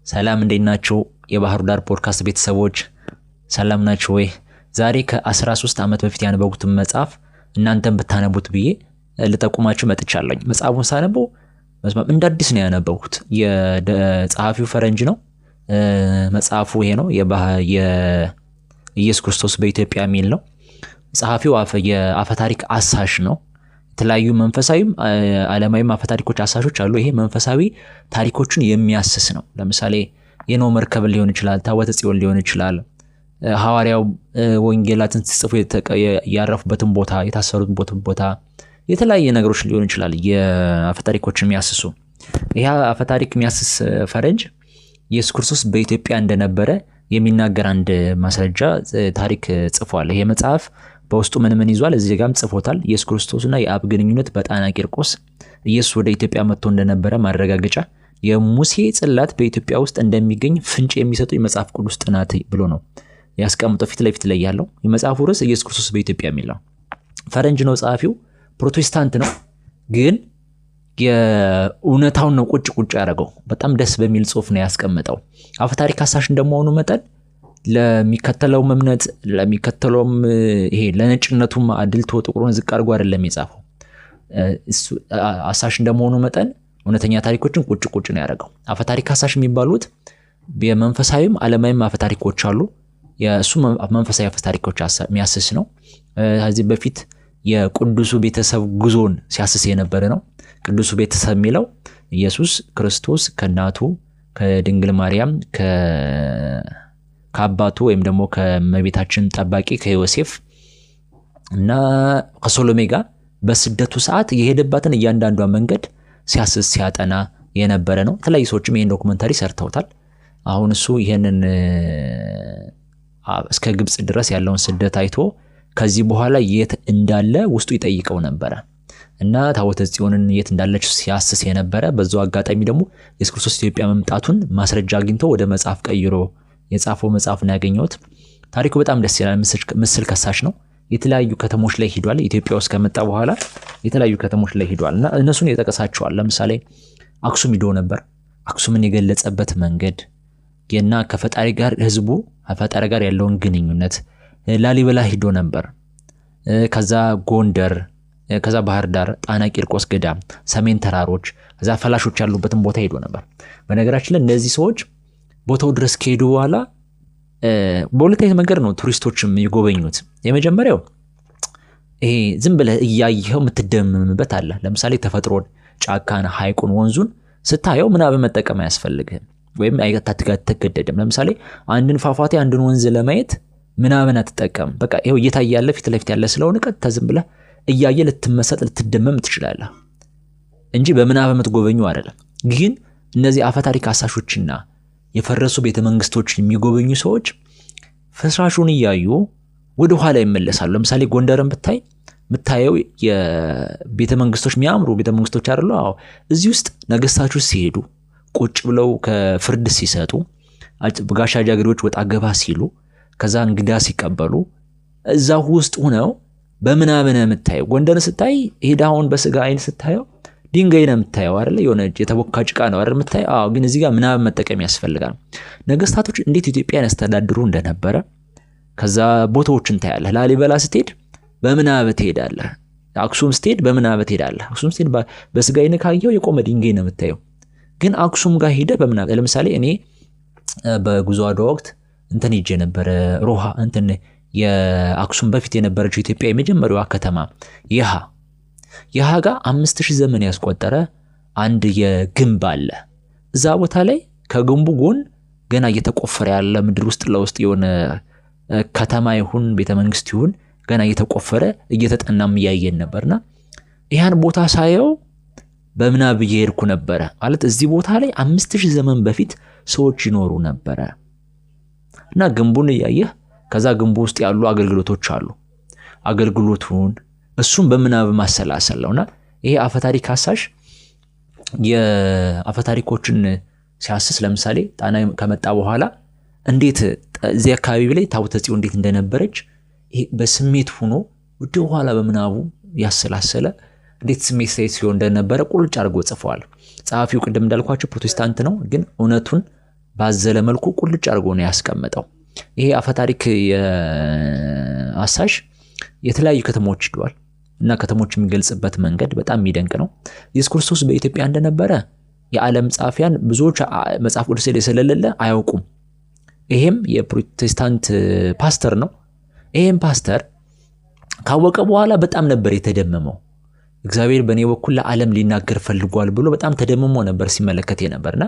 ሰላም እንዴት ናችሁ? የባህር ዳር ፖድካስት ቤተሰቦች ሰላም ናችሁ ወይ? ዛሬ ከ13 ዓመት በፊት ያነበብኩትን መጽሐፍ እናንተም ብታነቡት ብዬ ልጠቁማችሁ መጥቻለሁ። መጽሐፉን ሳነበው እንደ አዲስ ነው ያነበብኩት። የጸሐፊው ፈረንጅ ነው። መጽሐፉ ይሄ ነው፣ የኢየሱስ ክርስቶስ በኢትዮጵያ የሚል ነው። ጸሐፊው የአፈ ታሪክ አሳሽ ነው። የተለያዩ መንፈሳዊም ዓለማዊም አፈ ታሪኮች አሳሾች አሉ። ይሄ መንፈሳዊ ታሪኮችን የሚያስስ ነው። ለምሳሌ የኖህ መርከብ ሊሆን ይችላል፣ ታቦተ ጽዮን ሊሆን ይችላል፣ ሐዋርያው ወንጌላትን ሲጽፉ ያረፉበትን ቦታ፣ የታሰሩበትን ቦታ፣ የተለያየ ነገሮች ሊሆን ይችላል የአፈ ታሪኮችን የሚያስሱ። ይሄ አፈ ታሪክ የሚያስስ ፈረንጅ ኢየሱስ ክርስቶስ በኢትዮጵያ እንደነበረ የሚናገር አንድ ማስረጃ ታሪክ ጽፏል። ይሄ መጽሐፍ በውስጡ ምን ይዟል? እዚህ ጋርም ጽፎታል። ኢየሱስ ክርስቶስና የአብ ግንኙነት በጣና ቂርቆስ፣ ኢየሱስ ወደ ኢትዮጵያ መጥቶ እንደነበረ ማረጋገጫ፣ የሙሴ ጽላት በኢትዮጵያ ውስጥ እንደሚገኝ ፍንጭ የሚሰጡ የመጽሐፍ ቅዱስ ጥናት ብሎ ነው ያስቀምጠው። ፊት ለፊት ላይ ያለው የመጽሐፉ ርዕስ ኢየሱስ ክርስቶስ በኢትዮጵያ የሚል ነው። ፈረንጅ ነው ጸሐፊው፣ ፕሮቴስታንት ነው። ግን የእውነታውን ነው ቁጭ ያደረገው። በጣም ደስ በሚል ጽሑፍ ነው ያስቀምጠው። አፈ ታሪክ አሳሽ እንደመሆኑ መጠን ለሚከተለውም እምነት ለሚከተለውም ይሄ ለነጭነቱም አድልቶ ጥቁሩን ዝቅ አድርጎ አይደለም የጻፈው። አሳሽ እንደመሆኑ መጠን እውነተኛ ታሪኮችን ቁጭ ነው ያደረገው። አፈ ታሪክ አሳሽ የሚባሉት የመንፈሳዊም ዓለማዊም አፈ ታሪኮች አሉ። የእሱ መንፈሳዊ አፈ ታሪኮች የሚያስስ ነው። ከዚህ በፊት የቅዱሱ ቤተሰብ ጉዞን ሲያስስ የነበረ ነው። ቅዱሱ ቤተሰብ የሚለው ኢየሱስ ክርስቶስ ከእናቱ ከድንግል ማርያም ከአባቱ ወይም ደግሞ ከመቤታችን ጠባቂ ከዮሴፍ እና ከሶሎሜ ጋር በስደቱ ሰዓት የሄደባትን እያንዳንዷ መንገድ ሲያስስ ሲያጠና የነበረ ነው። የተለያዩ ሰዎችም ይሄን ዶክመንታሪ ሰርተውታል። አሁን እሱ ይሄንን እስከ ግብጽ ድረስ ያለውን ስደት አይቶ ከዚህ በኋላ የት እንዳለ ውስጡ ይጠይቀው ነበረ እና ታቦተ ጽዮንን የት እንዳለች ሲያስስ የነበረ። በዛው አጋጣሚ ደግሞ ኢየሱስ ክርስቶስ ኢትዮጵያ መምጣቱን ማስረጃ አግኝቶ ወደ መጽሐፍ ቀይሮ የጻፈው መጽሐፍ ነው ያገኘሁት። ታሪኩ በጣም ደስ ይላል። ምስል ከሳሽ ነው። የተለያዩ ከተሞች ላይ ሄዷል። ኢትዮጵያ ውስጥ ከመጣ በኋላ የተለያዩ ከተሞች ላይ ሄዷል እና እነሱን የጠቀሳቸዋል። ለምሳሌ አክሱም ሄዶ ነበር። አክሱምን የገለጸበት መንገድ እና ከፈጣሪ ጋር ህዝቡ ከፈጣሪ ጋር ያለውን ግንኙነት። ላሊበላ ሄዶ ነበር። ከዛ ጎንደር፣ ከዛ ባህር ዳር፣ ጣና ቂርቆስ ገዳም፣ ሰሜን ተራሮች፣ ከዛ ፈላሾች ያሉበትን ቦታ ሄዶ ነበር። በነገራችን ላይ እነዚህ ሰዎች ቦታው ድረስ ከሄዱ በኋላ በሁለት አይነት መንገድ ነው ቱሪስቶችም ይጎበኙት። የመጀመሪያው ይሄ ዝም ብለህ እያየኸው የምትደመምበት አለ። ለምሳሌ ተፈጥሮን፣ ጫካን፣ ሐይቁን፣ ወንዙን ስታየው ምናምን መጠቀም አያስፈልግህም ወይም አትገደድም። ለምሳሌ አንድን ፏፏቴ አንድን ወንዝ ለማየት ምናምን አትጠቀም። በቃ ይሄው እየታየ ያለ ፊት ለፊት ያለ ስለሆነ ቀጥታ ዝም ብለህ እያየ ልትመሰጥ ልትደመም ትችላለህ እንጂ በምናብ የምትጎበኙ አይደለም። ግን እነዚህ አፈ ታሪክ አሳሾችና የፈረሱ ቤተ መንግስቶች የሚጎበኙ ሰዎች ፍርስራሹን እያዩ ወደ ኋላ ይመለሳሉ። ለምሳሌ ጎንደርን ብታይ የምታየው የቤተ መንግስቶች የሚያምሩ ቤተ መንግስቶች አይደሉ? አዎ። እዚህ ውስጥ ነገስታቱ ሲሄዱ ቁጭ ብለው ከፍርድ ሲሰጡ፣ ጋሻ ጃግሬዎች ወጣ ገባ ሲሉ፣ ከዛ እንግዳ ሲቀበሉ እዛው ውስጥ ሆነው በምናብ ነው የምታየው። ጎንደርን ስታይ ሄዳውን በስጋ አይን ስታየው ድንጋይ ነው የምታየው አይደል? የሆነ የተቦካ ጭቃ ነው አይደል የምታየው? አዎ። ግን እዚህ ጋር ምናብ መጠቀም ያስፈልጋል። ነገስታቶች እንዴት ኢትዮጵያን ያስተዳድሩ እንደነበረ ከዛ ቦታዎችን ታያለህ። ላሊበላ ስትሄድ በምናብ ትሄዳለህ። አክሱም ስትሄድ በምናብ ትሄዳለህ። አክሱም ስትሄድ በስጋ አይን ካየው የቆመ ድንጋይ ነው የምታየው። ግን አክሱም ጋር ሄደ በምናብ። ለምሳሌ እኔ በጉዞ አድዋ ወቅት እንትን ሄጄ ነበረ። ሮሃ እንትን የአክሱም በፊት የነበረችው ኢትዮጵያ የመጀመሪያዋ ከተማ ይሃ ጋር 5000 ዘመን ያስቆጠረ አንድ የግንብ አለ። እዛ ቦታ ላይ ከግንቡ ጎን ገና እየተቆፈረ ያለ ምድር ውስጥ ለውስጥ የሆነ ከተማ ይሁን ቤተ መንግስት ይሁን ገና እየተቆፈረ እየተጠናም ያየን ነበርና ይሄን ቦታ ሳየው በምናብ እየሄድኩ ነበረ። ማለት እዚህ ቦታ ላይ 5000 ዘመን በፊት ሰዎች ይኖሩ ነበረ እና ግንቡን ያየህ ከዛ ግንቡ ውስጥ ያሉ አገልግሎቶች አሉ። አገልግሎቱን እሱም በምናብ ማሰላሰል ነውና ይሄ አፈ ታሪክ አሳሽ የአፈ ታሪኮችን ሲያስስ ለምሳሌ ጣና ከመጣ በኋላ እንዴት እዚህ አካባቢ ላይ ታቦተ ጽዮን እንዴት እንደነበረች ይሄ በስሜት ሆኖ ወደ ኋላ በምናቡ ያሰላሰለ እንዴት ስሜት ሲሆን እንደነበረ ቁልጭ አድርጎ ጽፏል። ጸሐፊው ቅድም እንዳልኳችሁ ፕሮቴስታንት ነው፣ ግን እውነቱን ባዘለ መልኩ ቁልጭ አድርጎ ነው ያስቀመጠው። ይሄ አፈታሪክ አሳሽ የተለያዩ ከተሞች ሄዷል እና ከተሞች የሚገልጽበት መንገድ በጣም የሚደንቅ ነው። ኢየሱስ ክርስቶስ በኢትዮጵያ እንደነበረ የዓለም ጻፊያን ብዙዎች መጽሐፍ ቅዱስ ላይ ስለሌለ አያውቁም። ይሄም የፕሮቴስታንት ፓስተር ነው። ይሄም ፓስተር ካወቀ በኋላ በጣም ነበር የተደመመው። እግዚአብሔር በእኔ በኩል ለዓለም ሊናገር ፈልጓል ብሎ በጣም ተደምሞ ነበር ሲመለከት የነበርና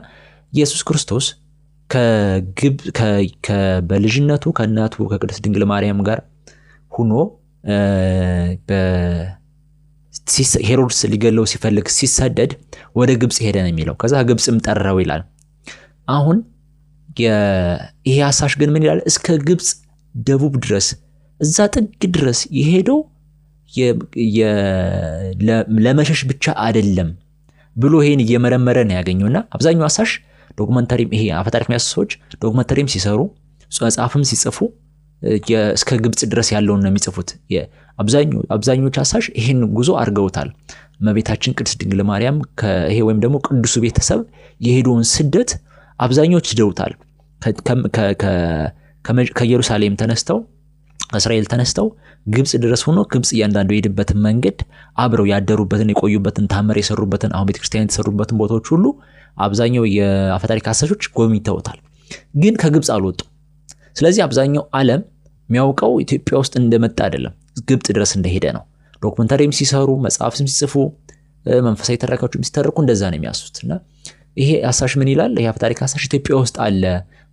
ኢየሱስ ክርስቶስ በልጅነቱ ከእናቱ ከቅድስት ድንግል ማርያም ጋር ሆኖ ሄሮድስ ሊገለው ሲፈልግ ሲሰደድ ወደ ግብጽ ሄደ ነው የሚለው። ከዛ ግብጽም ጠራው ይላል። አሁን ይሄ አሳሽ ግን ምን ይላል? እስከ ግብጽ ደቡብ ድረስ እዛ ጥግ ድረስ የሄደው ለመሸሽ ብቻ አይደለም ብሎ ይሄን እየመረመረ ነው ያገኘውና አብዛኛው አሳሽ ዶክመንተሪም ይሄ አፈታሪክ የሚያስሶች ዶክመንተሪም ሲሰሩ መጽሐፍም ሲጽፉ እስከ ግብጽ ድረስ ያለውን ነው የሚጽፉት። አብዛኞቹ አሳሽ ይሄን ጉዞ አድርገውታል። እመቤታችን ቅድስት ድንግል ማርያም ይሄ ወይም ደግሞ ቅዱሱ ቤተሰብ የሄደውን ስደት አብዛኞቹ ሄደውታል። ከኢየሩሳሌም ተነስተው እስራኤል ተነስተው ግብጽ ድረስ ሆኖ ግብጽ እያንዳንዱ የሄድበትን መንገድ አብረው ያደሩበትን የቆዩበትን ታምር የሰሩበትን አሁን ቤተክርስቲያን የተሰሩበትን ቦታዎች ሁሉ አብዛኛው የአፈታሪክ አሳሾች ጎብኝተውታል። ግን ከግብጽ አልወጡም። ስለዚህ አብዛኛው ዓለም የሚያውቀው ኢትዮጵያ ውስጥ እንደመጣ አይደለም፣ ግብጽ ድረስ እንደሄደ ነው። ዶክመንታሪም ሲሰሩ መጽሐፍም ሲጽፉ መንፈሳዊ ተረካዎችም ሲተርኩ እንደዛ ነው የሚያሱትና ይሄ አሳሽ ምን ይላል? ይሄ አፈታሪክ አሳሽ ኢትዮጵያ ውስጥ አለ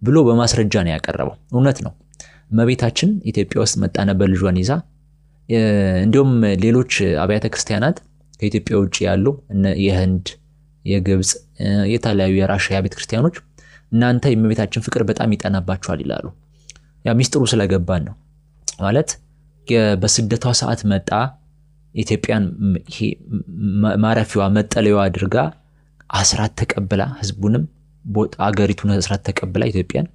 ብሎ በማስረጃ ነው ያቀረበው። እውነት ነው። እመቤታችን ኢትዮጵያ ውስጥ መጣ ነበር ልጇን ይዛ። እንዲሁም ሌሎች አብያተ ክርስቲያናት ከኢትዮጵያ ውጭ ያሉ የህንድ፣ የግብጽ፣ የተለያዩ የራሽያ ቤተ ክርስቲያኖች እናንተ የእመቤታችን ፍቅር በጣም ይጠናባችኋል ይላሉ። ያ ሚስጥሩ ስለገባን ነው። ማለት በስደቷ ሰዓት መጣ ኢትዮጵያን ማረፊያዋ መጠለያዋ አድርጋ አስራት ተቀብላ ህዝቡንም አገሪቱን አስራት ተቀብላ ኢትዮጵያን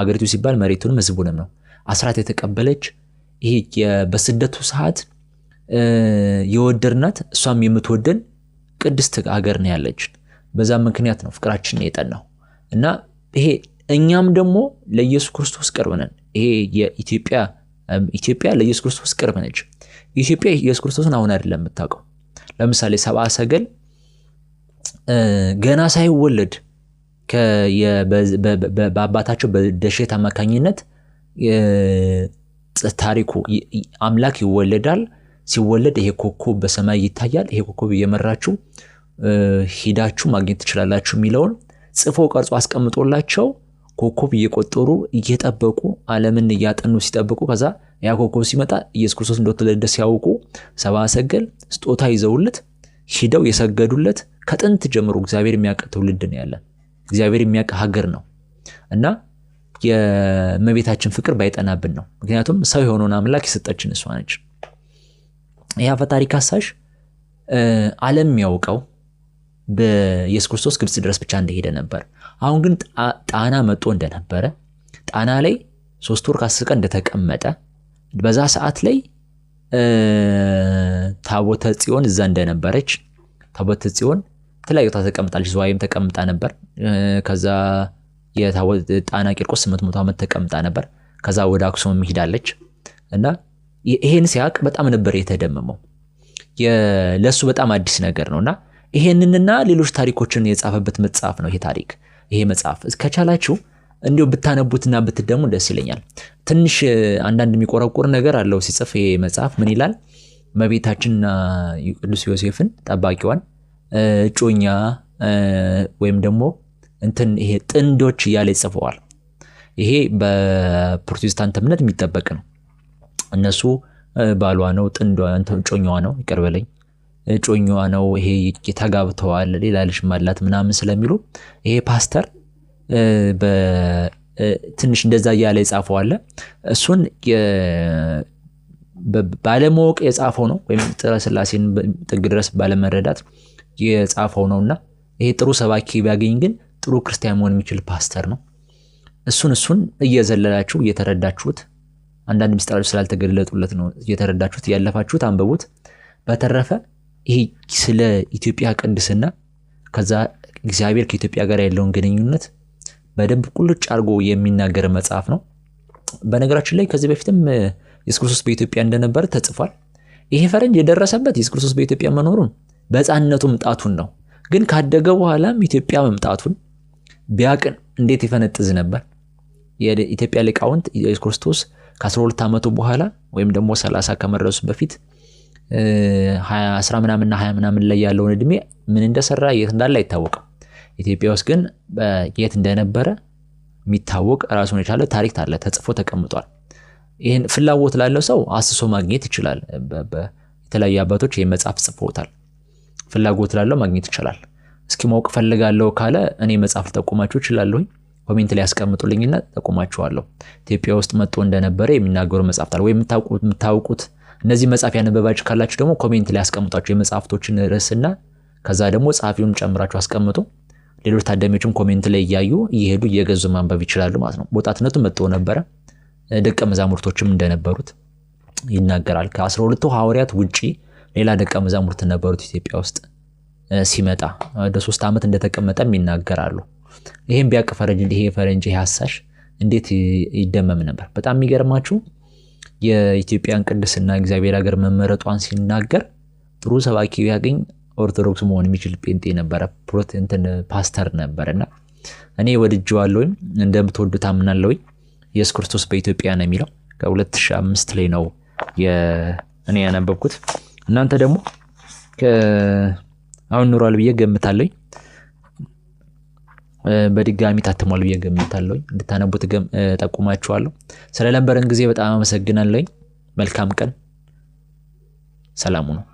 አገሪቱ ሲባል መሬቱንም ህዝቡንም ነው አስራት የተቀበለች። ይሄ በስደቱ ሰዓት የወደድናት እሷም የምትወደን ቅድስት ሀገር ነው ያለች። በዛ ምክንያት ነው ፍቅራችን የጠናው እና ይሄ እኛም ደግሞ ለኢየሱስ ክርስቶስ ቅርብ ነን። ይሄ ኢትዮጵያ ለኢየሱስ ክርስቶስ ቅርብ ነች። ኢትዮጵያ ኢየሱስ ክርስቶስን አሁን አይደለም የምታውቀው። ለምሳሌ ሰብአ ሰገል ገና ሳይወለድ በአባታቸው በደሼት አማካኝነት ታሪኩ አምላክ ይወለዳል። ሲወለድ ይሄ ኮከብ በሰማይ ይታያል። ይሄ ኮከብ እየመራችሁ ሂዳችሁ ማግኘት ትችላላችሁ የሚለውን ጽፎ ቀርጾ አስቀምጦላቸው ኮከብ እየቆጠሩ እየጠበቁ ዓለምን እያጠኑ ሲጠብቁ ከዛ ያ ኮከብ ሲመጣ ኢየሱስ ክርስቶስ እንደተወለደ ሲያውቁ ሰብአ ሰገል ስጦታ ይዘውለት ሂደው የሰገዱለት ከጥንት ጀምሮ እግዚአብሔር የሚያውቅ ትውልድ ነው ያለን። እግዚአብሔር የሚያውቅ ሀገር ነው እና የእመቤታችን ፍቅር ባይጠናብን ነው። ምክንያቱም ሰው የሆነውን አምላክ የሰጠችን እሷ ነች። ይህ አፈታሪክ አሳሽ ዓለም የሚያውቀው በኢየሱስ ክርስቶስ ግብጽ ድረስ ብቻ እንደሄደ ነበር። አሁን ግን ጣና መጥቶ እንደነበረ፣ ጣና ላይ 3 ወር ከ10 ቀን እንደተቀመጠ፣ በዛ ሰዓት ላይ ታቦተ ጽዮን እዛ እንደነበረች፣ ታቦተ ጽዮን ተለያዩ ተቀምጣለች። ዝዋይም ተቀምጣ ነበር። ከዛ የጣና ቂርቆስ 800 ዓመት ተቀምጣ ነበር። ከዛ ወደ አክሱም ሄዳለች እና ይሄን ሲያቅ በጣም ነበር የተደመመው። ለሱ በጣም አዲስ ነገር ነውና ይሄንንና ሌሎች ታሪኮችን የጻፈበት መጽሐፍ ነው ይሄ ታሪክ። ይሄ መጽሐፍ እስከቻላችሁ እንዲሁ ብታነቡትና ብትደሙ ደስ ይለኛል። ትንሽ አንዳንድ የሚቆረቁር ነገር አለው ሲጽፍ ይሄ መጽሐፍ። ምን ይላል? እመቤታችንና ቅዱስ ዮሴፍን ጠባቂዋን እጮኛ ወይም ደግሞ ይሄ ጥንዶች እያለ ይጽፈዋል። ይሄ በፕሮቴስታንት እምነት የሚጠበቅ ነው። እነሱ ባሏ ነው፣ እጮኛዋ ነው፣ ይቀርበለኝ እጮኛዋ ነው፣ ይሄ ተጋብተዋል፣ ሌላ ልጅ ማላት ምናምን ስለሚሉ ይሄ ፓስተር ትንሽ እንደዛ እያለ ይጻፈዋል። እሱን ባለማወቅ የጻፈው ነው ወይም ጥረ ሥላሴን ጥግ ድረስ ባለመረዳት የጻፈው ነውና ይሄ ጥሩ ሰባኪ ቢያገኝ ግን ጥሩ ክርስቲያን መሆን የሚችል ፓስተር ነው። እሱን እየዘለላችሁ እየተረዳችሁት አንዳንድ ምስጢራቶች ስላልተገለጡለት ነው እየተረዳችሁት ያለፋችሁት አንበቡት። በተረፈ ይሄ ስለ ኢትዮጵያ ቅድስና ከዛ እግዚአብሔር ከኢትዮጵያ ጋር ያለውን ግንኙነት በደንብ ቁልጭ አድርጎ የሚናገር መጽሐፍ ነው። በነገራችን ላይ ከዚህ በፊትም ኢየሱስ ክርስቶስ በኢትዮጵያ እንደነበረ ተጽፏል። ይሄ ፈረንጅ የደረሰበት ኢየሱስ ክርስቶስ በኢትዮጵያ መኖሩን በሕፃንነቱ መምጣቱን ነው። ግን ካደገ በኋላም ኢትዮጵያ መምጣቱን ቢያቅን እንዴት ይፈነጥዝ ነበር። የኢትዮጵያ ሊቃውንት ኢየሱስ ክርስቶስ ከ12 ዓመቱ በኋላ ወይም ደግሞ 30 ከመድረሱ በፊት 10 ምናምንና 20 ምናምን ላይ ያለውን እድሜ ምን እንደሰራ የት እንዳለ አይታወቅም። ኢትዮጵያ ውስጥ ግን የት እንደነበረ የሚታወቅ ራሱን የቻለ ታሪክ አለ፣ ተጽፎ ተቀምጧል። ይሄን ፍላጎት ላለው ሰው አስሶ ማግኘት ይችላል። የተለያዩ አባቶች የመጽሐፍ ጽፈውታል። ፍላጎት ላለው ማግኘት ይችላል። እስኪ ማወቅ ፈልጋለሁ ካለ እኔ መጽሐፍ ተቆማችሁ ይችላልኝ ኮሜንት ላይ ያስቀምጡልኝና ተቆማችኋለሁ። ኢትዮጵያ ውስጥ መጥቶ እንደነበረ የሚናገሩ መጽሐፍት አለ ወይ የምታውቁት እነዚህ መጽሐፍ ያነበባችሁ ካላችሁ ደግሞ ኮሜንት ላይ ያስቀምጧቸው የመጽሐፍቶችን ርዕስና ከዛ ደግሞ ጻፊውን ጨምራችሁ አስቀምጡ። ሌሎች ታዳሚዎችም ኮሜንት ላይ እየሄዱ እየገዙ ማንበብ ይችላሉ ማለት ነው። ወጣትነቱ መጥቶ ነበረ፣ ደቀ መዛሙርቶችም እንደነበሩት ይናገራል። ከ12ቱ ሐዋርያት ውጪ ሌላ ደቀ መዛሙርት ነበሩት ኢትዮጵያ ውስጥ ሲመጣ ወደ 3 ዓመት እንደተቀመጠም ይናገራሉ። ይሄን ቢያቅ ፈረንጅ ይሄ ሐሳሽ እንዴት ይደመም ነበር። በጣም የሚገርማችሁ የኢትዮጵያን ቅድስና እግዚአብሔር ሀገር መመረጧን ሲናገር ጥሩ ሰባኪ ያገኝ ኦርቶዶክስ መሆን የሚችል ጴንጤ ነበረ፣ ፕሮቴስታንት ፓስተር ነበርና እኔ ወድጄዋለሁኝ እንደምትወዱት አምናለሁኝ። ኢየሱስ ክርስቶስ በኢትዮጵያ ነው የሚለው ከ2005 ላይ ነው እኔ ያነበብኩት። እናንተ ደግሞ አሁን ኑሯል ብዬ ገምታለሁ። በድጋሚ ታተሟል ብዬ ገምታለሁ። እንድታነቡት ጠቁማችኋለሁ። ስለነበረን ጊዜ በጣም አመሰግናለሁ። መልካም ቀን። ሰላም ነው።